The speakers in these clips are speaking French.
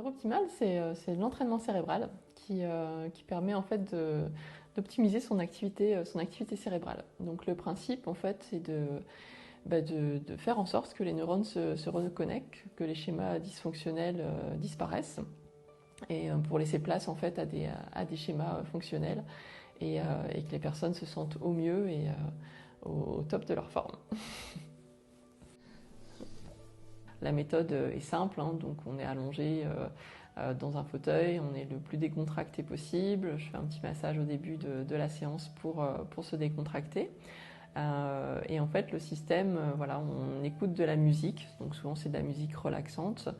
Neurooptimal, c'est de l'entraînement cérébral qui permet en fait d'optimiser son activité cérébrale. Donc le principe en fait c'est de faire en sorte que les neurones se reconnectent, que les schémas dysfonctionnels disparaissent et pour laisser place en fait à des schémas fonctionnels et que les personnes se sentent au mieux et au top de leur forme. La méthode est simple, hein, donc on est allongé dans un fauteuil, on est le plus décontracté possible. Je fais un petit massage au début de la séance pour se décontracter. Et en fait, le système, voilà, on écoute de la musique, donc souvent c'est de la musique relaxante.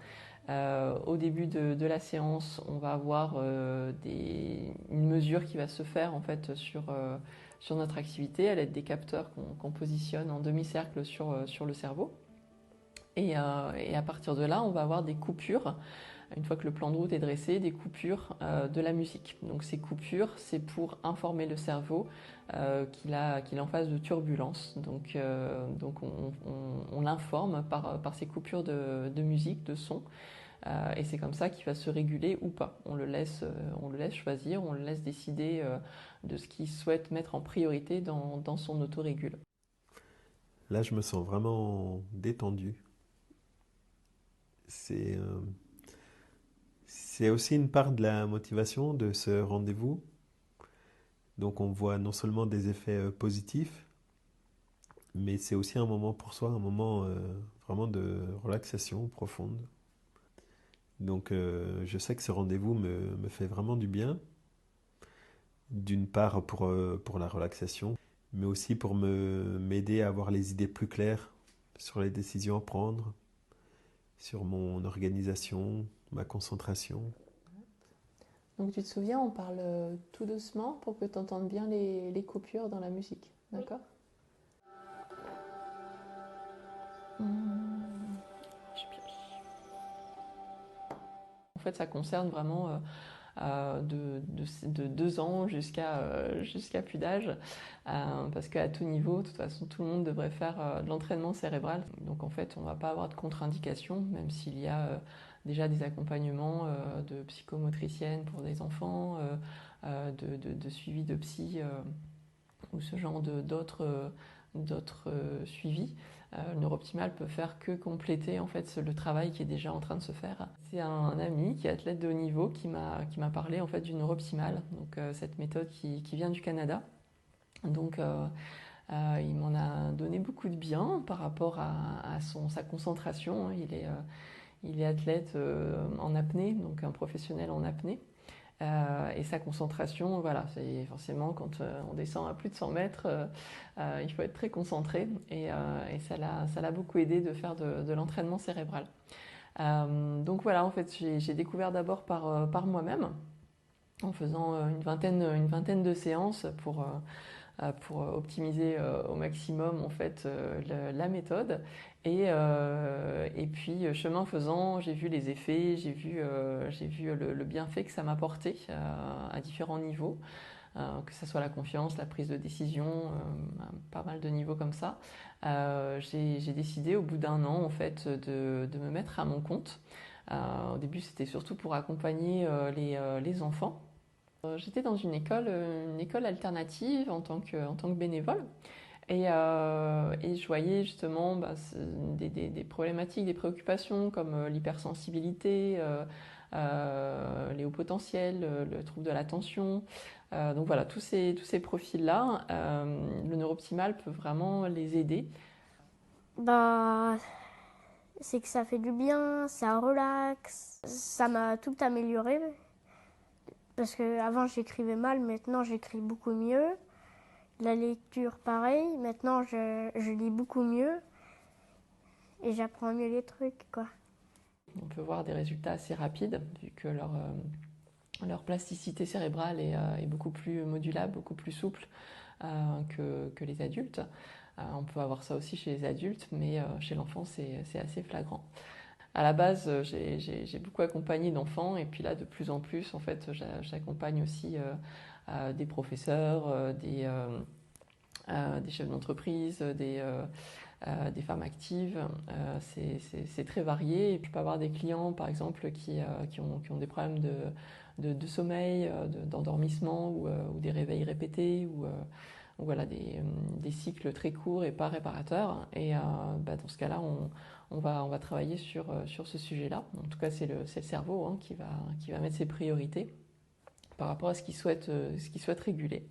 Au début de la séance, on va avoir une mesure qui va se faire en fait sur notre activité à l'aide des capteurs qu'on positionne en demi-cercle sur le cerveau. Et à partir de là, on va avoir des coupures, une fois que le plan de route est dressé, des coupures de la musique. Donc ces coupures, c'est pour informer le cerveau qu'il est en phase de turbulence. Donc on l'informe par ces coupures de musique, de son. Et c'est comme ça qu'il va se réguler ou pas. On le laisse choisir, on le laisse décider de ce qu'il souhaite mettre en priorité dans son autorégule. Là, je me sens vraiment détendu. C'est c'est aussi une part de la motivation de ce rendez-vous. Donc on voit non seulement des effets positifs, mais c'est aussi un moment pour soi, un moment vraiment de relaxation profonde. Donc je sais que ce rendez-vous me fait vraiment du bien, d'une part pour la relaxation, mais aussi pour m'aider à avoir les idées plus claires sur les décisions à prendre, sur mon organisation, ma concentration. Donc tu te souviens, on parle tout doucement pour que tu entendes bien les coupures dans la musique. D'accord. Mmh. En fait, ça concerne vraiment de 2 ans jusqu'à plus d'âge, parce qu'à tout niveau, de toute façon, tout le monde devrait faire de l'entraînement cérébral. Donc en fait, on ne va pas avoir de contre-indication, même s'il y a déjà des accompagnements de psychomotriciennes pour des enfants, de suivi de psy ou ce genre d'autres suivis. Le neurooptimal peut faire que compléter en fait le travail qui est déjà en train de se faire. C'est un ami qui est athlète de haut niveau qui m'a parlé en fait du neurooptimal, donc cette méthode qui vient du Canada. Donc il m'en a donné beaucoup de bien par rapport à sa concentration. Il est athlète en apnée, donc un professionnel en apnée. Et sa concentration, voilà, c'est forcément quand on descend à plus de 100 mètres, il faut être très concentré et ça l'a beaucoup aidé de faire de l'entraînement cérébral. Donc voilà, en fait, j'ai découvert d'abord par moi-même en faisant une vingtaine de séances pour optimiser au maximum en fait la méthode. Et puis chemin faisant, j'ai vu les effets, j'ai vu le bienfait que ça m'apportait à différents niveaux, que ce soit la confiance, la prise de décision, pas mal de niveaux comme ça. J'ai décidé au bout d'un an en fait de me mettre à mon compte. Au début, c'était surtout pour accompagner les enfants. J'étais dans une école alternative en tant que bénévole et je voyais justement des problématiques, des préoccupations comme l'hypersensibilité, les hauts potentiels, le trouble de l'attention. Donc voilà, tous ces profils-là, le neurooptimal peut vraiment les aider. Bah, c'est que ça fait du bien, ça relaxe, ça m'a tout amélioré. Parce que avant j'écrivais mal, maintenant j'écris beaucoup mieux. La lecture, pareil, maintenant je lis beaucoup mieux et j'apprends mieux les trucs, quoi. On peut voir des résultats assez rapides vu que leur plasticité cérébrale est beaucoup plus modulable, beaucoup plus souple que les adultes. On peut avoir ça aussi chez les adultes, mais chez l'enfant, c'est assez flagrant. À la base, j'ai beaucoup accompagné d'enfants, et puis là, de plus en plus, en fait, j'accompagne aussi des professeurs, des chefs d'entreprise, des femmes actives. C'est très varié. Et puis, je peux avoir des clients, par exemple, qui ont des problèmes de sommeil, d'endormissement ou des réveils répétés ou voilà, des cycles très courts et pas réparateurs. Et dans ce cas-là, on va travailler sur ce sujet-là. En tout cas, c'est le cerveau qui va mettre ses priorités par rapport à ce qu'il souhaite réguler.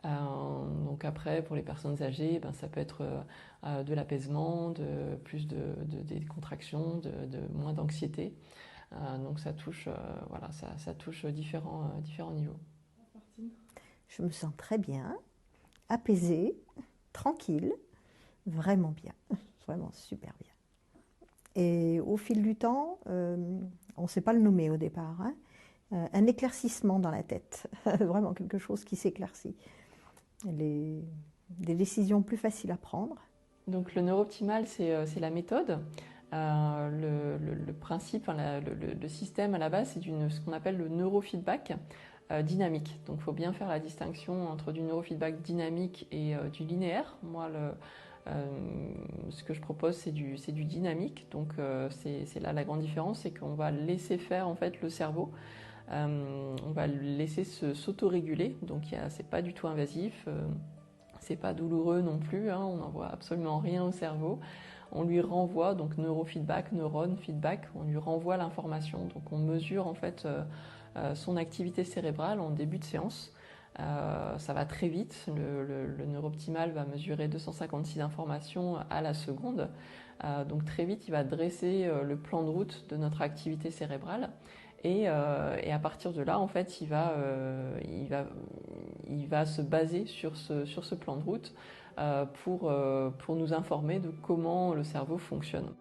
Donc après, pour les personnes âgées, ça peut être de l'apaisement, plus de décontraction, de moins d'anxiété. Donc ça touche, ça touche différents niveaux. Je me sens très bien, apaisée, tranquille, vraiment bien, vraiment super bien. Et au fil du temps, on ne sait pas le nommer au départ, un éclaircissement dans la tête, vraiment quelque chose qui s'éclaircit. Des décisions plus faciles à prendre. Donc le neurooptimal, c'est la méthode. Le principe, le système à la base, c'est ce qu'on appelle le neurofeedback dynamique. Donc il faut bien faire la distinction entre du neurofeedback dynamique et du linéaire. Moi, ce que je propose, c'est du dynamique. Donc c'est là la grande différence, c'est qu'on va laisser faire en fait le cerveau. On va le laisser s'autoréguler, donc c'est pas du tout invasif, c'est pas douloureux non plus, on n'envoie absolument rien au cerveau. On lui renvoie, donc neurofeedback, neurone feedback, on lui renvoie l'information. Donc on mesure en fait son activité cérébrale en début de séance. Ça va très vite, le neurooptimal va mesurer 256 informations à la seconde. Donc très vite, il va dresser le plan de route de notre activité cérébrale. Et à partir de là, en fait, il va se baser sur ce plan de route pour nous informer de comment le cerveau fonctionne.